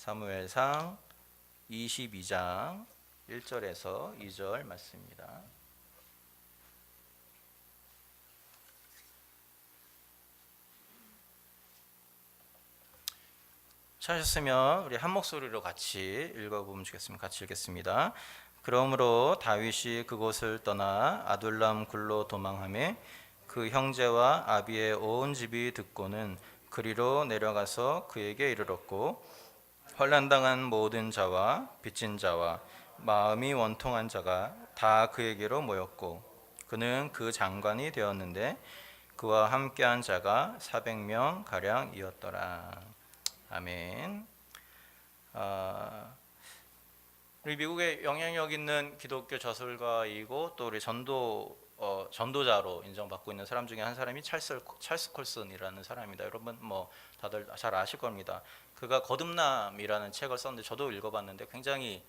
사무엘상 22장 1절에서 2절 말씀입니다. 찾으셨으면 우리 한 목소리로 같이 읽어보면 좋겠습니다. 같이 읽겠습니다. 그러므로 다윗이 그곳을 떠나 아둘람 굴로 도망하며 그 형제와 아비의 온 집이 듣고는 그리로 내려가서 그에게 이르렀고 환난당한 모든 자와 빚진 자와 마음이 원통한 자가 다 그에게로 모였고 그는 그 장관이 되었는데 그와 함께한 자가 400명 가량이었더라. 아멘. 우리 미국에 영향력 있는 기독교 저술가이고 또 우리 전도자로 인정받고 있는 사람 중에 한 사람이 찰스 콜슨이라는 사람입니다. 여러분 뭐 다들 잘 아실 겁니다. 그가 거듭남이라는 책을 썼는데 저도 읽어봤는데 굉장히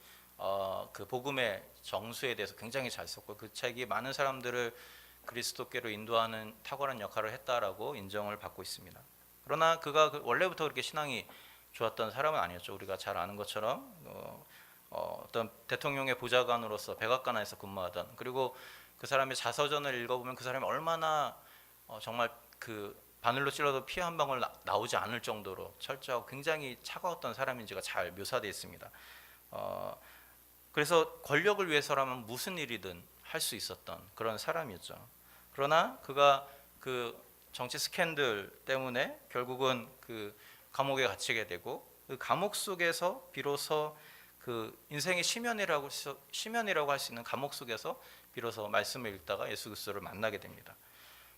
그 복음의 정수에 대해서 굉장히 잘 썼고 그 책이 많은 사람들을 그리스도께로 인도하는 탁월한 역할을 했다라고 인정을 받고 있습니다. 그러나 그가 원래부터 그렇게 신앙이 좋았던 사람은 아니었죠. 우리가 잘 아는 것처럼 어떤 대통령의 보좌관으로서 백악관에서 근무하던, 그리고 그 사람의 자서전을 읽어보면 그 사람이 얼마나 정말 그 바늘로 찔러도 피 한 방울 나오지 않을 정도로 철저하고 굉장히 차가웠던 사람인지가 잘 묘사되어 있습니다. 그래서 권력을 위해서라면 무슨 일이든 할 수 있었던 그런 사람이었죠. 그러나 그가 그 정치 스캔들 때문에 결국은 그 감옥에 갇히게 되고 그 감옥 속에서 비로소 그 인생의 시면이라고 할 수 있는 감옥 속에서 비로소 말씀을 읽다가 예수 그리스도를 만나게 됩니다.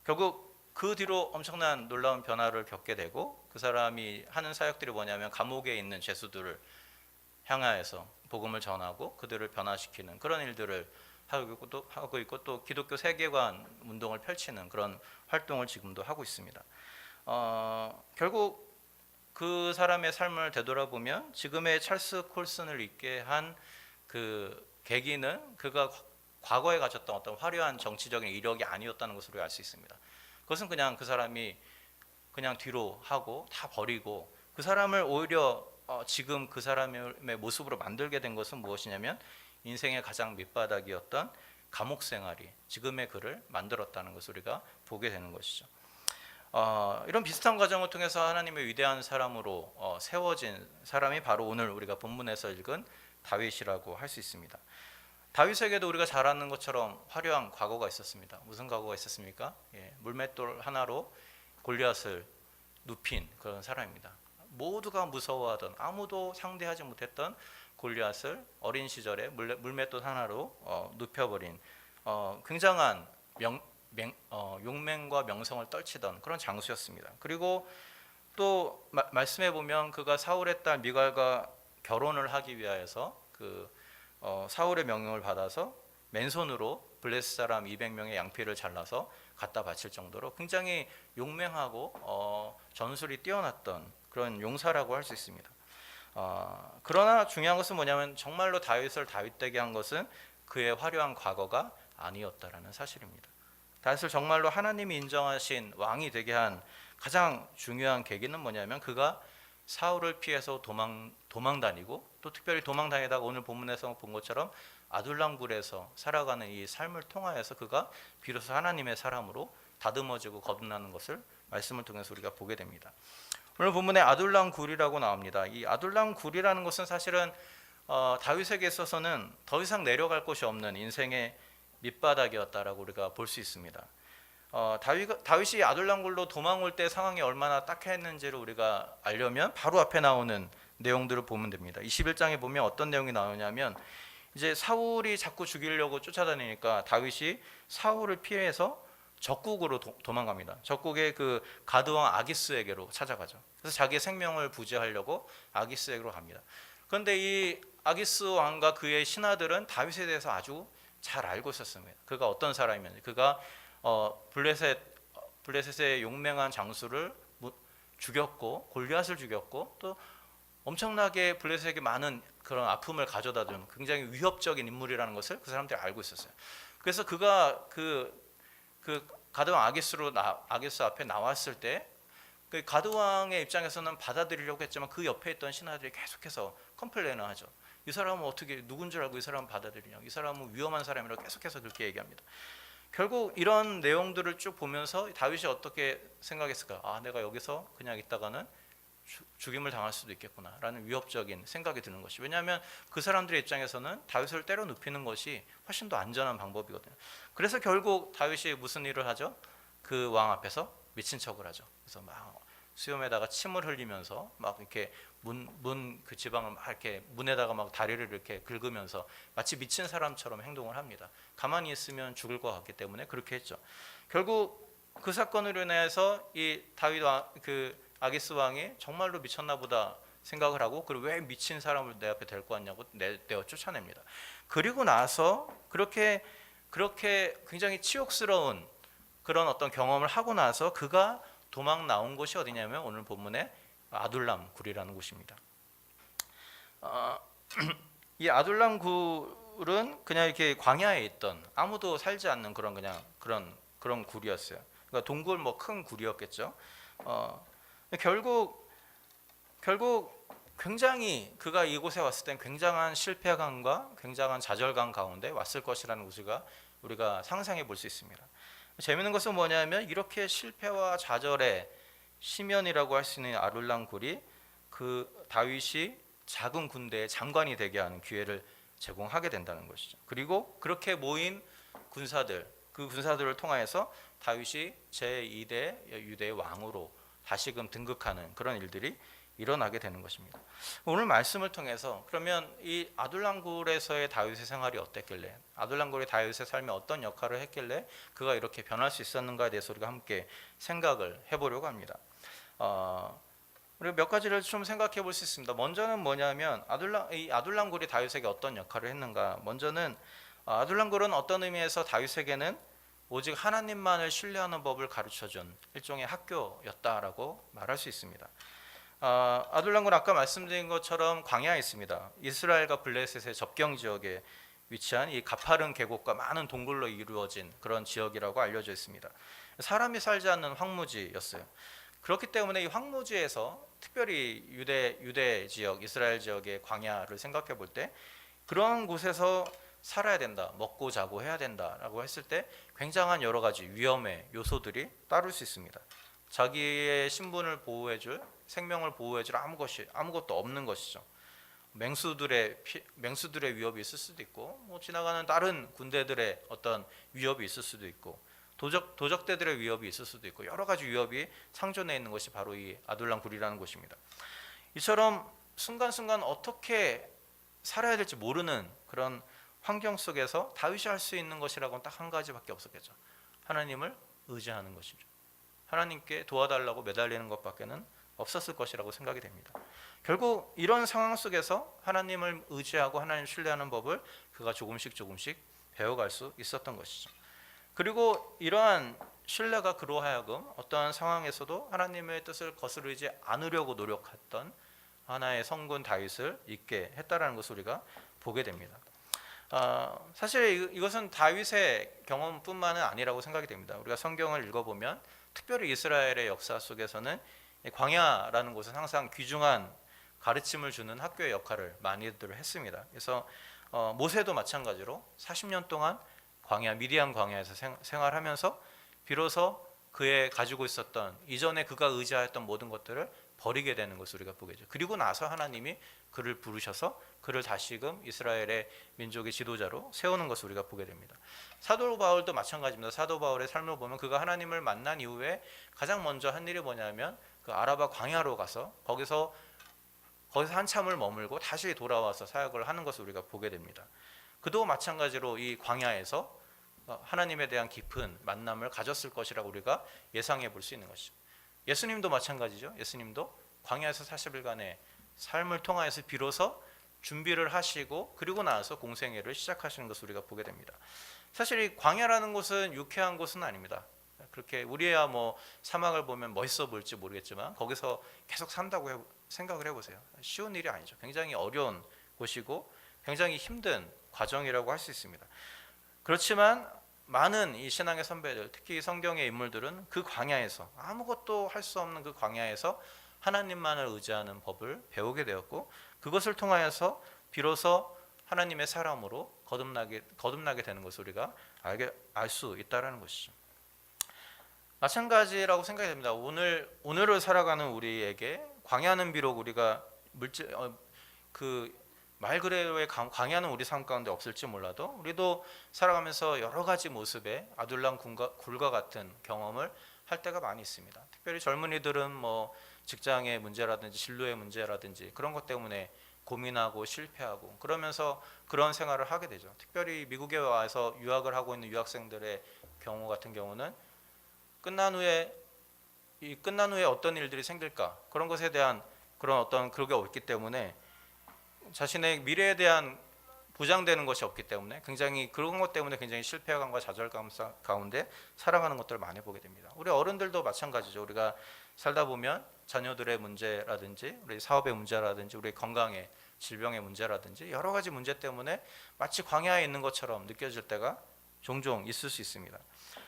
결국 그 뒤로 엄청난 놀라운 변화를 겪게 되고 그 사람이 하는 사역들이 뭐냐면 감옥에 있는 죄수들을 향하여서 복음을 전하고 그들을 변화시키는 그런 일들을 하고 있고 또 기독교 세계관 운동을 펼치는 그런 활동을 지금도 하고 있습니다. 결국 그 사람의 삶을 되돌아보면 지금의 찰스 콜슨을 있게 한 그 계기는 그가 과거에 가졌던 어떤 화려한 정치적인 이력이 아니었다는 것으로 알 수 있습니다. 그것은 그냥 그 사람이 그냥 뒤로 하고 다 버리고 그 사람을 오히려 지금 그 사람의 모습으로 만들게 된 것은 무엇이냐면 인생의 가장 밑바닥이었던 감옥 생활이 지금의 그를 만들었다는 것을 우리가 보게 되는 것이죠. 이런 비슷한 과정을 통해서 하나님의 위대한 사람으로 세워진 사람이 바로 오늘 우리가 본문에서 읽은 다윗이라고 할 수 있습니다. 다윗에게도 우리가 잘 아는 것처럼 화려한 과거가 있었습니다. 무슨 과거가 있었습니까? 물맷돌 하나로 골리앗을 눕힌 그런 사람입니다. 모두가 무서워하던, 아무도 상대하지 못했던 골리앗을 어린 시절에 물맷돌 하나로 눕혀버린 굉장한 용맹과 명성을 떨치던 그런 장수였습니다. 그리고 또 말씀해 보면 그가 사울의 딸 미갈과 결혼을 하기 위하여서 사울의 명령을 받아서 맨손으로 블레셋 사람 200명의 양피를 잘라서 갖다 바칠 정도로 굉장히 용맹하고 전술이 뛰어났던 그런 용사라고 할 수 있습니다. 그러나 중요한 것은 뭐냐면 정말로 다윗을 다윗되게 한 것은 그의 화려한 과거가 아니었다라는 사실입니다. 다윗을 정말로 하나님이 인정하신 왕이 되게 한 가장 중요한 계기는 뭐냐면 그가 사울을 피해서 도망 다니고 또 특별히 도망 다니다가 오늘 본문에서 본 것처럼 아둘람 굴에서 살아가는 이 삶을 통하여서 그가 비로소 하나님의 사람으로 다듬어지고 거듭나는 것을 말씀을 통해서 우리가 보게 됩니다. 오늘 본문에 아둘람 굴이라고 나옵니다. 이 아둘람 굴이라는 것은 사실은 다윗에게 있어서는 더 이상 내려갈 곳이 없는 인생의 밑바닥이었다라고 우리가 볼 수 있습니다. 다윗이 아둘람 굴로 도망 올 때 상황이 얼마나 딱했는지를 우리가 알려면 바로 앞에 나오는 내용들을 보면 됩니다. 21장에 보면 어떤 내용이 나오냐면 이제 사울이 자꾸 죽이려고 쫓아다니니까 다윗이 사울을 피해서 적국으로 도망갑니다. 적국의 그 가드왕 아기스에게로 찾아가죠. 그래서 자기의 생명을 부지하려고 아기스에게로 갑니다. 그런데 이 아기스 왕과 그의 신하들은 다윗에 대해서 아주 잘 알고 있었습니다. 그가 어떤 사람이었는지, 그가 블레셋의 용맹한 장수를 죽였고 골리앗을 죽였고 또 엄청나게 블레셋에게 많은 그런 아픔을 가져다 준 굉장히 위협적인 인물이라는 것을 그 사람들이 알고 있었어요. 그래서 그가 그 가드왕 아기스 앞에 나왔을 때 그 가드 왕의 입장에서는 받아들이려고 했지만 그 옆에 있던 신하들이 계속해서 컴플레인을 하죠. 이 사람은 어떻게 누군 줄 알고 이 사람은 받아들이냐? 이 사람은 위험한 사람이라고 계속해서 그렇게 얘기합니다. 결국 이런 내용들을 쭉 보면서 다윗이 어떻게 생각했을까? 아, 내가 여기서 그냥 있다가는 죽임을 당할 수도 있겠구나라는 위협적인 생각이 드는 것이. 왜냐하면 그 사람들의 입장에서는 다윗을 때려 눕히는 것이 훨씬 더 안전한 방법이거든요. 그래서 결국 다윗이 무슨 일을 하죠? 그 왕 앞에서 미친 척을 하죠. 그래서 막 수염에다가 침을 흘리면서 막 이렇게 문 그 지방을 막 이렇게 문에다가 막 다리를 이렇게 긁으면서 마치 미친 사람처럼 행동을 합니다. 가만히 있으면 죽을 것 같기 때문에 그렇게 했죠. 결국 그 사건으로 인해서 이 다윗 왕, 그 아기스 왕이 정말로 미쳤나 보다 생각을 하고, 그리고 왜 미친 사람을 내 앞에 데리고 왔냐고 내어 쫓아냅니다. 그리고 나서 그렇게 굉장히 치욕스러운 그런 어떤 경험을 하고 나서 그가 도망 나온 곳이 어디냐면 오늘 본문에 아둘람 굴이라는 곳입니다. 이 아둘람 굴은 그냥 이렇게 광야에 있던 아무도 살지 않는 그런 굴이었어요. 그러니까 동굴 뭐 큰 굴이었겠죠. 결국 굉장히 그가 이곳에 왔을 땐 굉장한 실패감과 굉장한 좌절감 가운데 왔을 것이라는 우리가 상상해 볼 수 있습니다. 재미있는 것은 뭐냐면 이렇게 실패와 좌절의 시면이라고 할 수 있는 아둘람 굴이 그 다윗이 작은 군대의 장관이 되게 하는 기회를 제공하게 된다는 것이죠. 그리고 그렇게 모인 그 군사들을 통하여서 다윗이 제2대 유대의 왕으로 다시금 등극하는 그런 일들이 일어나게 되는 것입니다. 오늘 말씀을 통해서 그러면 이 아둘람굴에서의 다윗의 생활이 어땠길래, 아둘람굴의 다윗의 삶에 어떤 역할을 했길래 그가 이렇게 변할 수 있었는가에 대해서 우리가 함께 생각을 해보려고 합니다. 우리가 몇 가지를 좀 생각해 볼 수 있습니다. 먼저는 뭐냐면 이 아둘람굴이 다윗에게 어떤 역할을 했는가. 먼저는 아둘람굴은 어떤 의미에서 다윗에게는 오직 하나님만을 신뢰하는 법을 가르쳐준 일종의 학교였다라고 말할 수 있습니다. 아둘람굴 아까 말씀드린 것처럼 광야에 있습니다. 이스라엘과 블레셋의 접경 지역에 위치한 이 가파른 계곡과 많은 동굴로 이루어진 그런 지역이라고 알려져 있습니다. 사람이 살지 않는 황무지였어요. 그렇기 때문에 이 황무지에서 특별히 유대 지역, 이스라엘 지역의 광야를 생각해 볼 때 그런 곳에서 살아야 된다, 먹고 자고 해야 된다라고 했을 때 굉장한 여러 가지 위험의 요소들이 따를 수 있습니다. 자기의 신분을 보호해줄, 생명을 보호해줄 아무것도 없는 것이죠. 맹수들의 위협이 있을 수도 있고, 뭐 지나가는 다른 군대들의 어떤 위협이 있을 수도 있고, 도적대들의 위협이 있을 수도 있고, 여러 가지 위협이 상존해 있는 것이 바로 이 아둘람굴이라는 곳입니다. 이처럼 순간순간 어떻게 살아야 될지 모르는 그런 환경 속에서 다윗이 할 수 있는 것이라고는 딱 한 가지밖에 없었겠죠. 하나님을 의지하는 것이죠. 하나님께 도와달라고 매달리는 것밖에는 없었을 것이라고 생각이 됩니다. 결국 이런 상황 속에서 하나님을 의지하고 하나님 신뢰하는 법을 그가 조금씩 배워갈 수 있었던 것이죠. 그리고 이러한 신뢰가 그로 하여금 어떠한 상황에서도 하나님의 뜻을 거스르지 않으려고 노력했던 하나의 성군 다윗을 있게 했다라는 것을 우리가 보게 됩니다. 사실 이것은 다윗의 경험뿐만은 아니라고 생각이 됩니다. 우리가 성경을 읽어보면 특별히 이스라엘의 역사 속에서는 광야라는 곳은 항상 귀중한 가르침을 주는 학교의 역할을 많이들 했습니다. 그래서 모세도 마찬가지로 40년 동안 미디안 광야에서 생활하면서 비로소 그의 가지고 있었던 이전에 그가 의지하였던 모든 것들을 버리게 되는 것을 우리가 보게 되죠. 그리고 나서 하나님이 그를 부르셔서 그를 다시금 이스라엘의 민족의 지도자로 세우는 것을 우리가 보게 됩니다. 사도 바울도 마찬가지입니다. 사도 바울의 삶을 보면 그가 하나님을 만난 이후에 가장 먼저 한 일이 뭐냐면 그 아라바 광야로 가서 거기서 한참을 머물고 다시 돌아와서 사역을 하는 것을 우리가 보게 됩니다. 그도 마찬가지로 이 광야에서 하나님에 대한 깊은 만남을 가졌을 것이라고 우리가 예상해 볼 수 있는 것이죠. 예수님도 마찬가지죠. 예수님도 광야에서 40일간의 삶을 통하여서 비로소 준비를 하시고 그리고 나서 공생애를 시작하시는 것을 우리가 보게 됩니다. 사실 이 광야라는 곳은 유쾌한 곳은 아닙니다. 그렇게 우리야 뭐 사막을 보면 멋있어 보일지 모르겠지만 거기서 계속 산다고 생각을 해보세요. 쉬운 일이 아니죠. 굉장히 어려운 곳이고 굉장히 힘든 과정이라고 할 수 있습니다. 그렇지만 많은 이 신앙의 선배들, 특히 성경의 인물들은 그 광야에서 아무것도 할 수 없는 그 광야에서 하나님만을 의지하는 법을 배우게 되었고, 그것을 통하여서 비로소 하나님의 사람으로 거듭나게 되는 것을 우리가 알 수 있다라는 것이죠. 마찬가지라고 생각이 됩니다. 오늘을 살아가는 우리에게 광야는 비록 우리가 말 그대로의 광야는 우리 삶 가운데 없을지 몰라도 우리도 살아가면서 여러 가지 모습의 아둘람 굴과 같은 경험을 할 때가 많이 있습니다. 특별히 젊은이들은 뭐 직장의 문제라든지 진로의 문제라든지 그런 것 때문에 고민하고 실패하고 그러면서 그런 생활을 하게 되죠. 특별히 미국에 와서 유학을 하고 있는 유학생들의 경우 같은 경우는 끝난 후에 어떤 일들이 생길까, 그런 것에 대한 그런 어떤 그게 없기 때문에, 자신의 미래에 대한 보장되는 것이 없기 때문에 그런 것 때문에 굉장히 실패감과 좌절감 가운데 살아가는 것들을 많이 보게 됩니다. 우리 어른들도 마찬가지죠. 우리가 살다 보면 자녀들의 문제라든지 우리 사업의 문제라든지 우리 건강의 질병의 문제라든지 여러 가지 문제 때문에 마치 광야에 있는 것처럼 느껴질 때가 종종 있을 수 있습니다.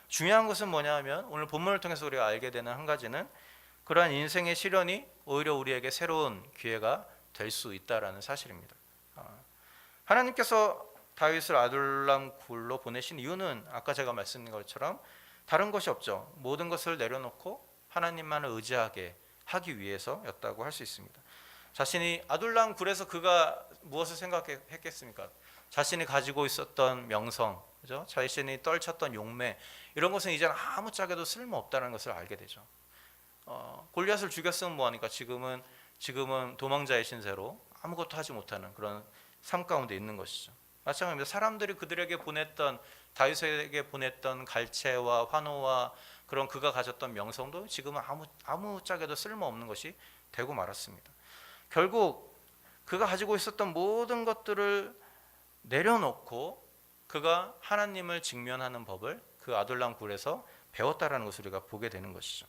중요한 것은 뭐냐 하면 오늘 본문을 통해서 우리가 알게 되는 한 가지는, 그러한 인생의 시련이 오히려 우리에게 새로운 기회가 될 수 있다라는 사실입니다. 하나님께서 다윗을 아둘람 굴로 보내신 이유는 아까 제가 말씀드린 것처럼 다른 것이 없죠. 모든 것을 내려놓고 하나님만을 의지하게 하기 위해서였다고 할 수 있습니다. 자신이 아둘람 굴에서 그가 무엇을 생각했겠습니까? 자신이 가지고 있었던 명성, 그죠? 자신이 떨쳤던 용매, 이런 것은 이제는 아무짝에도 쓸모없다는 것을 알게 되죠. 골리앗을 죽였으면 뭐하니까 지금은 도망자의 신세로 아무것도 하지 못하는 그런 삶 가운데 있는 것이죠. 마찬가지입니다. 사람들이 그들에게 보냈던, 다윗에게 보냈던 갈채와 환호와 그런 그가 가졌던 명성도 지금은 아무짝에도 쓸모없는 것이 되고 말았습니다. 결국 그가 가지고 있었던 모든 것들을 내려놓고 그가 하나님을 직면하는 법을 그 아둘람 굴에서 배웠다라는 것을 우리가 보게 되는 것이죠.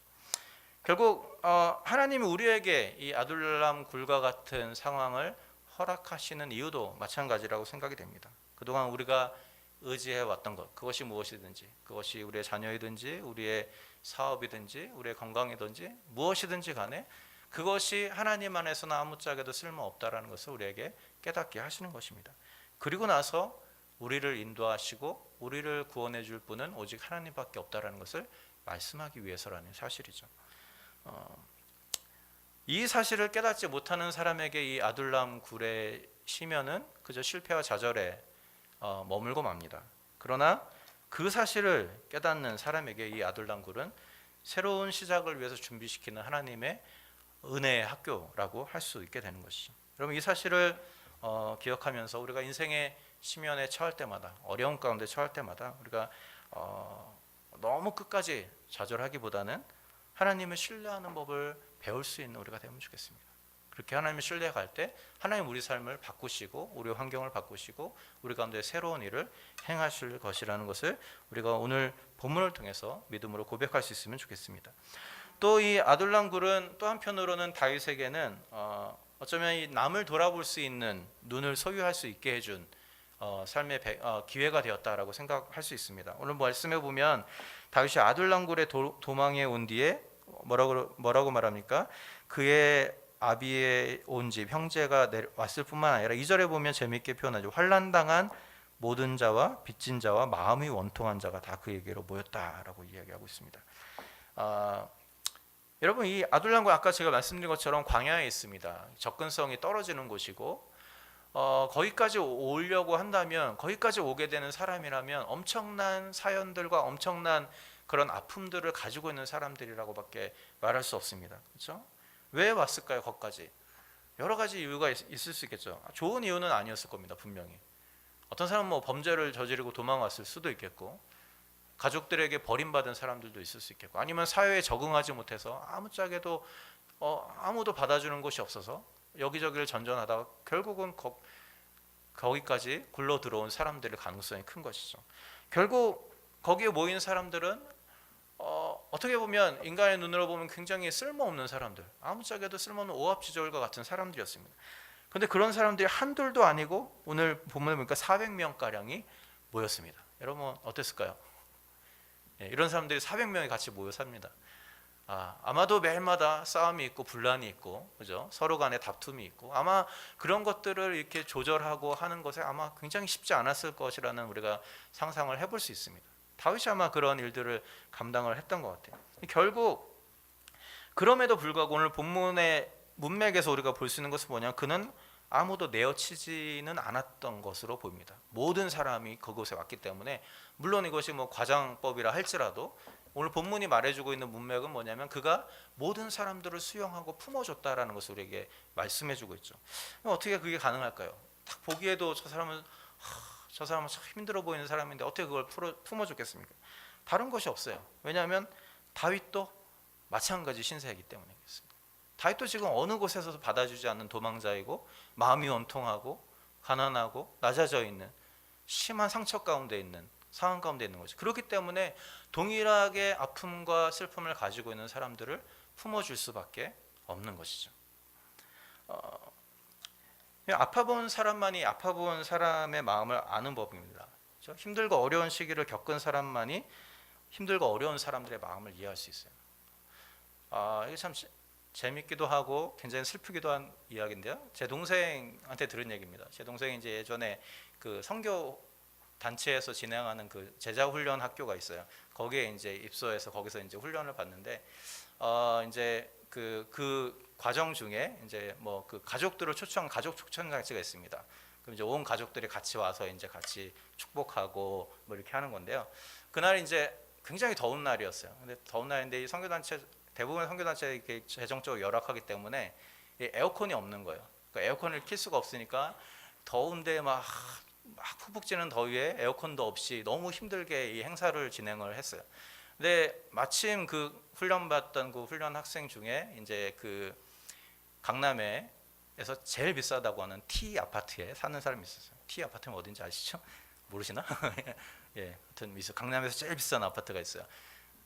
결국 하나님이 우리에게 이 아둘람 굴과 같은 상황을 허락하시는 이유도 마찬가지라고 생각이 됩니다. 그동안 우리가 의지해 왔던 것, 그것이 무엇이든지, 그것이 우리의 자녀이든지 우리의 사업이든지 우리의 건강이든지 무엇이든지 간에 그것이 하나님 안에서는 아무짝에도 쓸모없다라는 것을 우리에게 깨닫게 하시는 것입니다. 그리고 나서 우리를 인도하시고 우리를 구원해 줄 분은 오직 하나님밖에 없다라는 것을 말씀하기 위해서라는 사실이죠. 이 사실을 깨닫지 못하는 사람에게 이 아둘람 굴의 시면은 그저 실패와 좌절에 머물고 맙니다. 그러나 그 사실을 깨닫는 사람에게 이 아둘람 굴은 새로운 시작을 위해서 준비시키는 하나님의 은혜의 학교라고 할 수 있게 되는 것이죠. 여러분, 이 사실을 기억하면서 우리가 인생의 시면에 처할 때마다, 어려움 가운데 처할 때마다 우리가 너무 끝까지 좌절하기보다는 하나님을 신뢰하는 법을 배울 수 있는 우리가 되면 좋겠습니다. 그렇게 하나님을 신뢰할 때 하나님 우리 삶을 바꾸시고 우리 환경을 바꾸시고 우리 가운데 새로운 일을 행하실 것이라는 것을 우리가 오늘 본문을 통해서 믿음으로 고백할 수 있으면 좋겠습니다. 또 이 아둘람 굴은 또 한편으로는 다윗에게는 어쩌면 이 남을 돌아볼 수 있는 눈을 소유할 수 있게 해준 삶의 기회가 되었다라고 생각할 수 있습니다. 오늘 말씀해 보면 다윗이 아둘람 굴에 도망해 온 뒤에 뭐라고 말합니까? 그의 아비의 온 집 형제가 왔을 뿐만 아니라 2절에 보면 재미있게 표현하죠. 환난당한 모든 자와 빚진 자와 마음이 원통한 자가 다 그에게로 모였다라고 이야기하고 있습니다. 여러분, 이 아둘람 굴 아까 제가 말씀드린 것처럼 광야에 있습니다. 접근성이 떨어지는 곳이고 거기까지 오려고 한다면, 거기까지 오게 되는 사람이라면 엄청난 사연들과 엄청난 그런 아픔들을 가지고 있는 사람들이라고밖에 말할 수 없습니다. 그렇죠? 왜 왔을까요? 거기까지 여러 가지 이유가 있을 수 있겠죠. 좋은 이유는 아니었을 겁니다. 분명히 어떤 사람은 뭐 범죄를 저지르고 도망왔을 수도 있겠고, 가족들에게 버림받은 사람들도 있을 수 있겠고, 아니면 사회에 적응하지 못해서 아무짝에도 아무도 받아주는 곳이 없어서 여기저기를 전전하다가 결국은 거기까지 굴러 들어온 사람들의 가능성이 큰 것이죠. 결국 거기에 모인 사람들은 어떻게 보면 인간의 눈으로 보면 굉장히 쓸모없는 사람들, 아무짝에도 쓸모없는 오합지졸과 같은 사람들이었습니다. 그런데 그런 사람들이 한둘도 아니고 오늘 본문에 보니까 400명가량이 모였습니다. 여러분 어땠을까요? 이런 사람들이 400명이 같이 모여 삽니다. 아마도 매일마다 싸움이 있고 분란이 있고, 그죠? 서로 간에 다툼이 있고, 아마 그런 것들을 이렇게 조절하고 하는 것에 아마 굉장히 쉽지 않았을 것이라는 우리가 상상을 해볼 수 있습니다. 다윗이 아마 그런 일들을 감당을 했던 것 같아요. 결국 그럼에도 불구하고 오늘 본문의 문맥에서 우리가 볼 수 있는 것은 뭐냐? 그는 아무도 내어치지는 않았던 것으로 보입니다. 모든 사람이 그곳에 왔기 때문에, 물론 이것이 뭐 과장법이라 할지라도 오늘 본문이 말해주고 있는 문맥은 뭐냐면 그가 모든 사람들을 수용하고 품어줬다라는 것을 우리에게 말씀해주고 있죠. 어떻게 그게 가능할까요? 딱 보기에도 저 사람은 참 힘들어 보이는 사람인데 어떻게 그걸 품어줬겠습니까? 다른 것이 없어요. 왜냐하면 다윗도 마찬가지 신세이기 때문에 그렇습니다. 다윗도 지금 어느 곳에서도 받아주지 않는 도망자이고, 마음이 원통하고 가난하고 낮아져 있는 심한 상처 가운데 있는 상황 가운데 있는 거죠. 그렇기 때문에 동일하게 아픔과 슬픔을 가지고 있는 사람들을 품어줄 수밖에 없는 것이죠. 아파본 사람만이 아파본 사람의 마음을 아는 법입니다. 그렇죠? 힘들고 어려운 시기를 겪은 사람만이 힘들고 어려운 사람들의 마음을 이해할 수 있어요. 이게 참 재밌기도 하고 굉장히 슬프기도 한 이야기인데요. 제 동생한테 들은 얘기입니다. 제 동생이 이제 예전에 그 선교 단체에서 진행하는 그 제자 훈련 학교가 있어요. 거기에 이제 입소해서 거기서 이제 훈련을 받는데, 이제 그 과정 중에 이제 뭐 그 가족들을 가족 초청 장치가 있습니다. 그럼 이제 온 가족들이 같이 와서 이제 같이 축복하고 뭐 이렇게 하는 건데요. 그날 이제 굉장히 더운 날이었어요. 근데 더운 날인데 이 선교단체 대부분 선교단체 이렇게 재정적으로 열악하기 때문에 에어컨이 없는 거예요. 그러니까 에어컨을 킬 수가 없으니까 더운데 막 푹푹 찌는 더위에 에어컨도 없이 너무 힘들게 이 행사를 진행을 했어요. 근데 마침 그 훈련받던 그 훈련 학생 중에 이제 그 강남에서 제일 비싸다고 하는 T 아파트에 사는 사람이 있었어요. T 아파트는 어딘지 아시죠? 모르시나? 예, 하여튼 강남에서 제일 비싼 아파트가 있어요.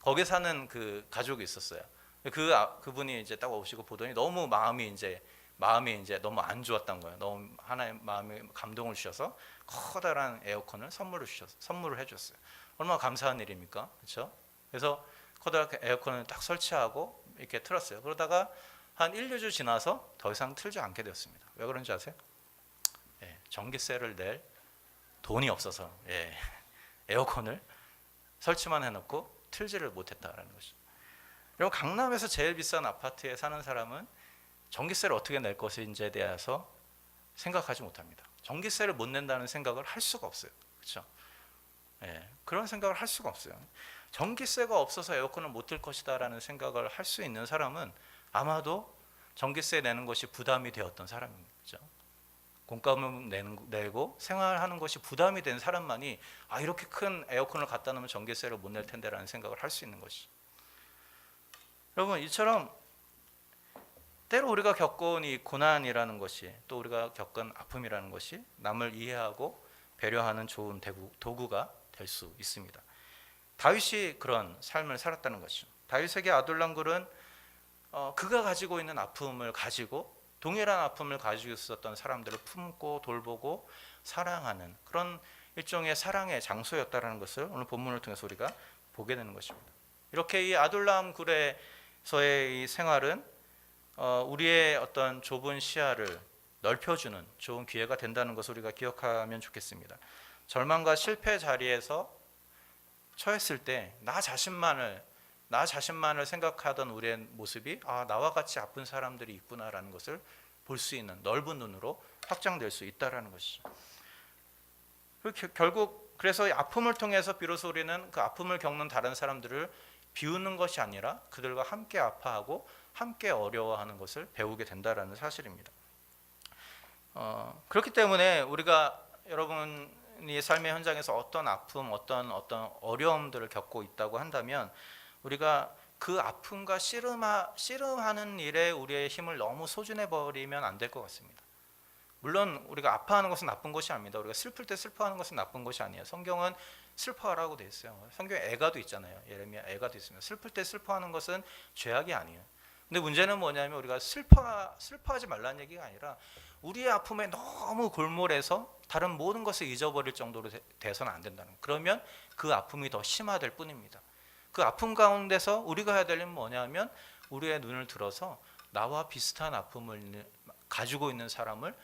거기 사는 그 가족이 있었어요. 그분이 이제 딱 오시고 보더니 너무 마음이 이제 너무 안 좋았던 거예요. 너무 하나의 마음에 감동을 주셔서 커다란 에어컨을 선물을 해줬어요. 얼마나 감사한 일입니까, 그렇죠? 그래서 커다란 에어컨을 딱 설치하고 이렇게 틀었어요. 그러다가 한 1, 2주 지나서 더 이상 틀지 않게 되었습니다. 왜 그런지 아세요? 전기세를 낼 돈이 없어서 에어컨을 설치만 해놓고 틀지를 못했다라는 것이죠. 그리고 강남에서 제일 비싼 아파트에 사는 사람은 전기세를 어떻게 낼 것인지에 대해서 생각하지 못합니다. 전기세를 못 낸다는 생각을 할 수가 없어요. 그렇죠? 그런 생각을 할 수가 없어요. 전기세가 없어서 에어컨을 못 틀 것이다라는 생각을 할 수 있는 사람은 아마도 전기세 내는 것이 부담이 되었던 사람입니다. 그렇죠? 공과금 내고 생활하는 것이 부담이 된 사람만이 이렇게 큰 에어컨을 갖다 놓으면 전기세를 못 낼 텐데라는 생각을 할 수 있는 것이죠. 여러분, 이처럼 때로 우리가 겪은 이 고난이라는 것이, 또 우리가 겪은 아픔이라는 것이 남을 이해하고 배려하는 좋은 도구가 될 수 있습니다. 다윗이 그런 삶을 살았다는 것이죠. 다윗에게 아둘람굴은 그가 가지고 있는 아픔을 가지고, 동일한 아픔을 가지고 있었던 사람들을 품고 돌보고 사랑하는 그런 일종의 사랑의 장소였다는 것을 오늘 본문을 통해서 우리가 보게 되는 것입니다. 이렇게 이 아둘람 굴에서의 이 생활은 우리의 어떤 좁은 시야를 넓혀주는 좋은 기회가 된다는 것을 우리가 기억하면 좋겠습니다. 절망과 실패 자리에서 처했을 때 나 자신만을 생각하던 우리의 모습이 나와 같이 아픈 사람들이 있구나라는 것을 볼 수 있는 넓은 눈으로 확장될 수 있다라는 것이죠. 결국 그래서 이 아픔을 통해서 비로소 우리는 그 아픔을 겪는 다른 사람들을 비우는 것이 아니라 그들과 함께 아파하고 함께 어려워하는 것을 배우게 된다라는 사실입니다. 그렇기 때문에 우리가 여러분이 삶의 현장에서 어떤 아픔, 어떤 어려움들을 겪고 있다고 한다면 우리가 그 아픔과 씨름하는 일에 우리의 힘을 너무 소진해 버리면 안 될 것 같습니다. 물론 우리가 아파하는 것은 나쁜 것이 아닙니다. 우리가 슬플 때 슬퍼하는 것은 나쁜 것이 아니에요. 성경은 슬퍼하라고 되어 있어요. 성경에 애가도 있잖아요. 예레미야 애가도 있습니다. 슬플 때 슬퍼하는 것은 죄악이 아니에요. 근데 문제는 뭐냐면 우리가 슬퍼하지 말라는 얘기가 아니라 우리의 아픔에 너무 골몰해서 다른 모든 것을 잊어버릴 정도로 돼서는 안 된다는 거예요. 그러면 그 아픔이 더 심화될 뿐입니다. 그 아픔 가운데서 우리가 해야 될 일은 뭐냐면 우리의 눈을 들어서 나와 비슷한 아픔을 가지고 있는 사람을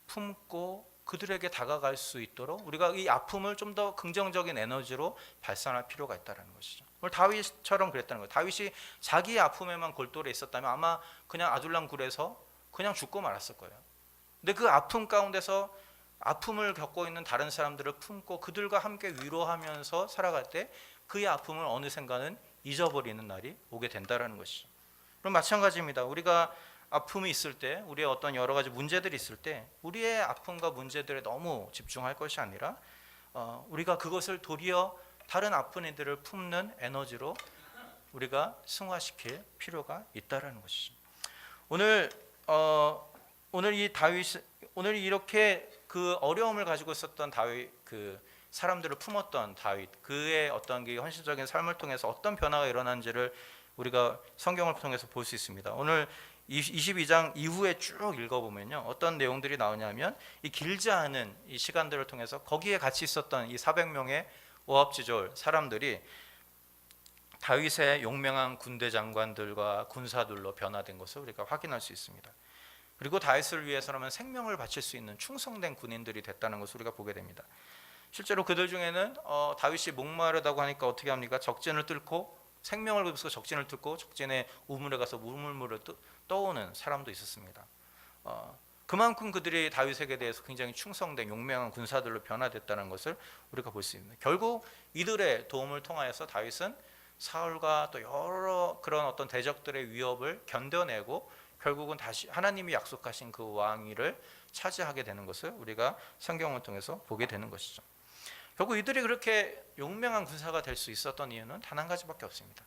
품고 그들에게 다가갈 수 있도록 우리가 이 아픔을 좀 더 긍정적인 에너지로 발산할 필요가 있다는 것이죠. 오늘 다윗처럼 그랬다는 거예요. 다윗이 자기의 아픔에만 골똘해 있었다면 아마 그냥 아둘람 굴에서 그냥 죽고 말았을 거예요. 근데 그 아픔 가운데서 아픔을 겪고 있는 다른 사람들을 품고 그들과 함께 위로하면서 살아갈 때 그의 아픔을 어느샌가는 잊어버리는 날이 오게 된다는 것이죠. 그럼 마찬가지입니다. 우리가 아픔이 있을 때, 우리의 어떤 여러 가지 문제들이 있을 때 우리의 아픔과 문제들에 너무 집중할 것이 아니라 우리가 그것을 도리어 다른 아픈 이들을 품는 에너지로 우리가 승화시킬 필요가 있다는 것이죠. 오늘 이 다윗, 오늘 이렇게 그 어려움을 가지고 있었던 다윗, 그 사람들을 품었던 다윗, 그의 어떤 그 헌신적인 삶을 통해서 어떤 변화가 일어난지를 우리가 성경을 통해서 볼 수 있습니다. 오늘 22장 이후에 쭉 읽어보면요, 어떤 내용들이 나오냐면 이 길지 않은 이 시간들을 통해서 거기에 같이 있었던 이 400명의 오합지졸 사람들이 다윗의 용맹한 군대 장관들과 군사들로 변화된 것을 우리가 확인할 수 있습니다. 그리고 다윗을 위해서라면 생명을 바칠 수 있는 충성된 군인들이 됐다는 것을 우리가 보게 됩니다. 실제로 그들 중에는 다윗이 목마르다고 하니까 어떻게 합니까? 적진을 뚫고 생명을 위해서 적진을 뚫고 적진의 우물에 가서 우물물을 떠오는 사람도 있었습니다. 그만큼 그들이 다윗에게 대해서 굉장히 충성된 용맹한 군사들로 변화됐다는 것을 우리가 볼 수 있습니다. 결국 이들의 도움을 통하여서 다윗은 사울과 또 여러 그런 어떤 대적들의 위협을 견뎌내고 결국은 다시 하나님이 약속하신 그 왕위를 차지하게 되는 것을 우리가 성경을 통해서 보게 되는 것이죠. 결국 이들이 그렇게 용맹한 군사가 될 수 있었던 이유는 단 한 가지밖에 없습니다.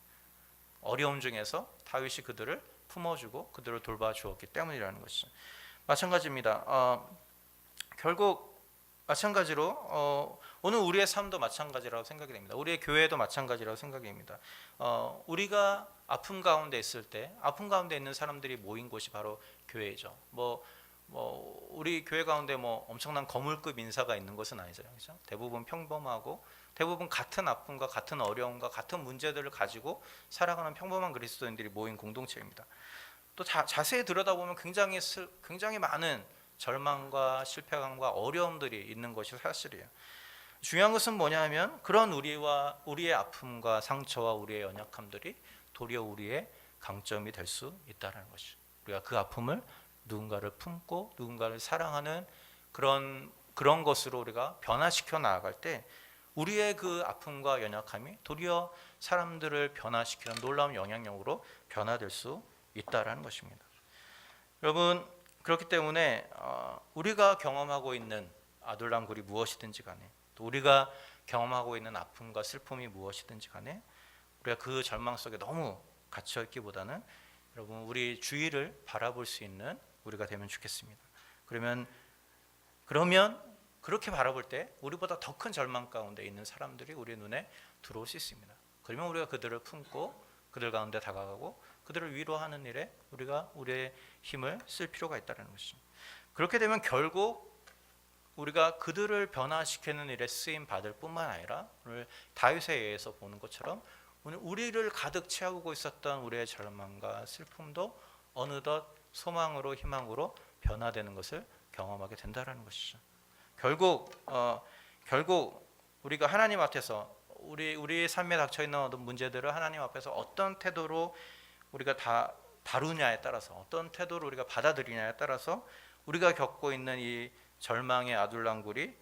어려움 중에서 다윗이 그들을 품어주고 그들을 돌봐주었기 때문이라는 것이죠. 마찬가지입니다. 결국 마찬가지로 오늘 우리의 삶도 마찬가지라고 생각이 됩니다. 우리의 교회도 마찬가지라고 생각이 됩니다. 우리가 아픔 가운데 있을 때 아픔 가운데 있는 사람들이 모인 곳이 바로 교회죠. 우리 교회 가운데 엄청난 거물급 인사가 있는 것은 아니잖아요. 그렇죠? 대부분 평범하고 대부분 같은 아픔과 같은 어려움과 같은 문제들을 가지고 살아가는 평범한 그리스도인들이 모인 공동체입니다. 또 자세히 들여다보면 굉장히 많은 절망과 실패감과 어려움들이 있는 것이 사실이에요. 중요한 것은 뭐냐면 그런 우리의 아픔과 상처와 우리의 연약함들이 도리어 우리의 강점이 될 수 있다는 것이죠. 우리가 그 아픔을 누군가를 품고 누군가를 사랑하는 그런 것으로 우리가 변화시켜 나아갈 때 우리의 그 아픔과 연약함이 도리어 사람들을 변화시키는 놀라운 영향력으로 변화될 수 있다는 것입니다. 여러분, 그렇기 때문에 우리가 경험하고 있는 아둘람굴이 무엇이든지 간에 또 우리가 경험하고 있는 아픔과 슬픔이 무엇이든지 간에 우리가 그 절망 속에 너무 갇혀 있기보다는 여러분 우리 주위를 바라볼 수 있는 우리가 되면 좋겠습니다. 그러면 그렇게 바라볼 때 우리보다 더 큰 절망 가운데 있는 사람들이 우리 눈에 들어올 수 있습니다. 그러면 우리가 그들을 품고 그들 가운데 다가가고 그들을 위로하는 일에 우리가 우리의 힘을 쓸 필요가 있다는 것이죠. 그렇게 되면 결국 우리가 그들을 변화시키는 일에 쓰임 받을 뿐만 아니라 오늘 다윗에 의해서 보는 것처럼 오늘 우리를 가득 채우고 있었던 우리의 절망과 슬픔도 어느덧 소망으로 희망으로 변화되는 것을 경험하게 된다는 것이죠. 결국 우리가 하나님 앞에서 우리의 삶에 닥쳐 있는 어떤 문제들을 하나님 앞에서 어떤 태도로 우리가 다루냐에 따라서 어떤 태도로 우리가 받아들이냐에 따라서 우리가 겪고 있는 이 절망의 아둘람굴이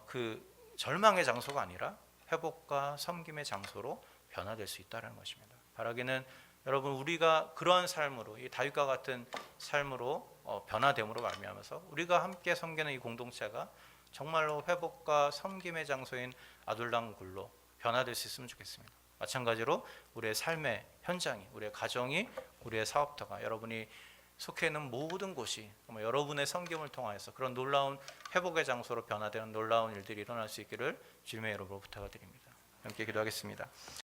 그 절망의 장소가 아니라 회복과 섬김의 장소로 변화될 수 있다는 것입니다. 바라기는 여러분 우리가 그러한 삶으로 이 다윗과 같은 삶으로 변화됨으로 말미암아서 우리가 함께 섬기는 이 공동체가 정말로 회복과 섬김의 장소인 아둘람굴로 변화될 수 있으면 좋겠습니다. 마찬가지로 우리의 삶의 현장이, 우리의 가정이, 우리의 사업터가, 여러분이 속해 있는 모든 곳이 여러분의 섬김을 통하여서 그런 놀라운 회복의 장소로 변화되는 놀라운 일들이 일어날 수 있기를 주님의 이름으로 부탁드립니다. 함께 기도하겠습니다.